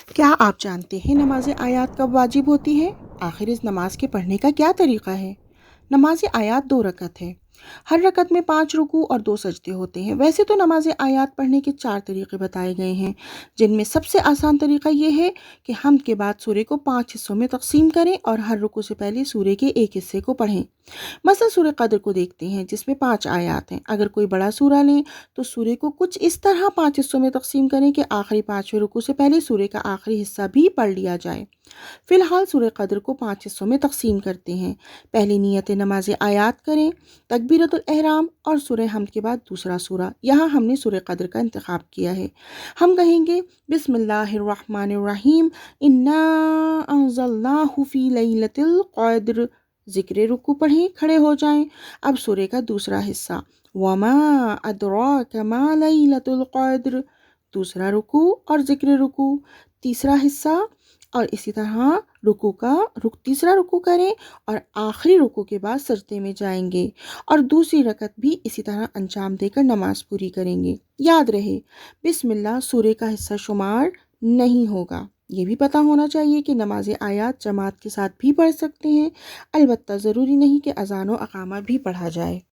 کیا آپ جانتے ہیں نماز آیات کب واجب ہوتی ہے؟ آخر اس نماز کے پڑھنے کا کیا طریقہ ہے؟ نماز آیات 2 رکعت ہے۔ ہر رکعت میں 5 رکوع اور 2 سجدے ہوتے ہیں۔ ویسے تو نماز آیات پڑھنے کے 4 طریقے بتائے گئے ہیں، جن میں سب سے آسان طریقہ یہ ہے کہ حمد کے بعد سورہ کو 5 حصوں میں تقسیم کریں اور ہر رکوع سے پہلے سورہ کے ایک حصے کو پڑھیں۔ مثلا سورہ قدر کو دیکھتے ہیں جس میں 5 آیات ہیں۔ اگر کوئی بڑا سورہ لیں تو سورہ کو کچھ اس طرح 5 حصوں میں تقسیم کریں کہ آخری 5ویں رکوع سے پہلے سورہ کا آخری حصہ بھی پڑھ لیا جائے۔ فی الحال سورہ قدر کو 5 حصوں میں تقسیم کرتے ہیں۔ پہلی نیت نماز آیات کریں، تکبیرۃ الاحرام اور سورہ حمد کے بعد دوسرا سورہ۔ یہاں ہم نے سورہ قدر کا انتخاب کیا ہے۔ ہم کہیں گے بسم اللہ الرحمن الرحیم انا انزلناہ فی لیلۃ القدر۔ ذکر رکوع پڑھیں، کھڑے ہو جائیں۔ اب سورہ کا دوسرا حصہ وما ادراک ما لیلۃ القدر، دوسرا رکوع اور ذکر رکوع، تیسرا حصہ اور اسی طرح تیسرا رکوع کریں اور آخری رکوع کے بعد سجدے میں جائیں گے اور دوسری رکعت بھی اسی طرح انجام دے کر نماز پوری کریں گے۔ یاد رہے بسم اللہ سورہ کا حصہ شمار نہیں ہوگا۔ یہ بھی پتہ ہونا چاہیے کہ نماز آیات جماعت کے ساتھ بھی پڑھ سکتے ہیں، البتہ ضروری نہیں کہ اذان و اقامہ بھی پڑھا جائے۔